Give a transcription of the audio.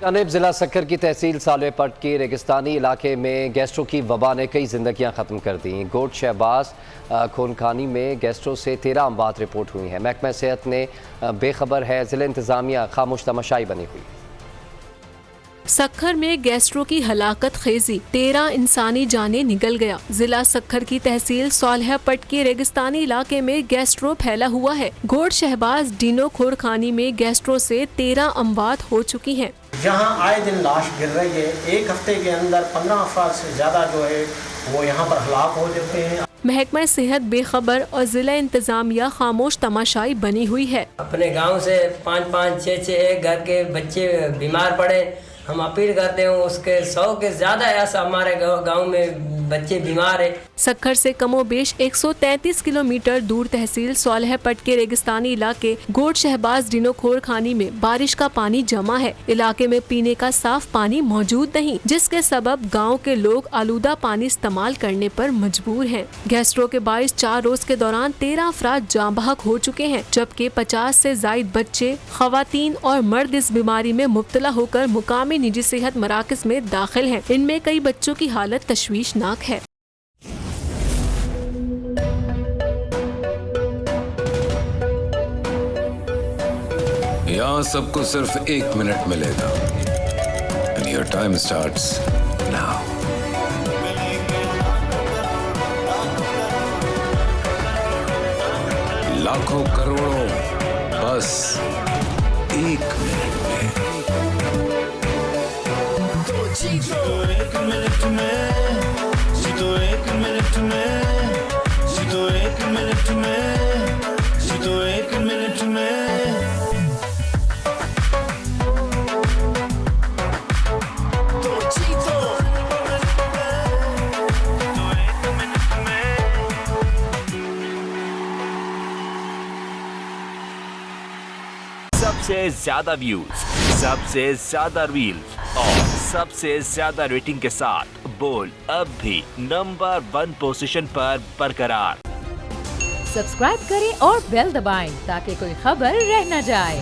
जानिब जिला सक्कर की तहसील सालेपट के रेगिस्तानी इलाके में गैस्ट्रो की वबा ने कई जिंदगियां ख़त्म कर दी। गोट शहबाज खूनखानी में गैस्ट्रो से 13 अमवात रिपोर्ट हुई हैं। महकमा सेहत ने बेखबर है, जिला इंतजामिया खामोश तमाशाई बनी हुई। सक्खर में गैस्ट्रो की हलाकत खेजी, 13 इंसानी जाने निकल गया। जिला सक्खर की तहसील सालेपट के रेगिस्तानी इलाके में गैस्ट्रो फैला हुआ है। गोट शहबाज डीनो खोरखानी में गैस्ट्रो से 13 अमवात हो चुकी हैं। जहां आए दिन लाश गिर रही है। एक हफ्ते के अंदर 15 अफराद से ज्यादा जो है वो यहाँ पर हलाक हो जाते हैं। महकमा सेहत बेखबर और जिला इंतजामिया खामोश तमाशाई बनी हुई है। अपने गांव से 5-5, 6-6 घर के बच्चे बीमार पड़े, हम अपील करते हैं उसके 100 के ज्यादा ऐसा हमारे गांव में बच्चे बीमार है। सक्खर से कमोबेश 133 किलोमीटर दूर तहसील सालेपट के रेगिस्तानी इलाके गोट शहबाज डीनो खोरखानी में बारिश का पानी जमा है। इलाके में पीने का साफ पानी मौजूद नहीं, जिसके सबब गांव के लोग आलूदा पानी इस्तेमाल करने पर मजबूर हैं। गैस्ट्रो के बाइस 4 रोज के दौरान 13 अफराद जाँ बहक हो चुके हैं, जबकि 50 से जायद बच्चे, खवातीन और मर्द इस बीमारी में मुब्तला होकर मुकामी निजी सेहत मराकज में दाखिल हैं। इनमें कई बच्चों की हालत तशवीशनाक है। यहाँ सबको सिर्फ 1 मिनट मिलेगा। And your time starts now. लाखों करोड़ों बस 1 मिनट में। जीतो 1 मिनट में, जीतो 1 मिनट में, जीतो 1 मिनट में, जीतो 1 मिनट में। तो जीतो 1 मिनट में। सबसे ज्यादा व्यूज, सबसे ज्यादा रील्स और सबसे ज्यादा रेटिंग के साथ बोल अब भी नंबर 1 पोजीशन पर बरकरार। सब्सक्राइब करें और बेल दबाएं ताकि कोई खबर रह न जाए।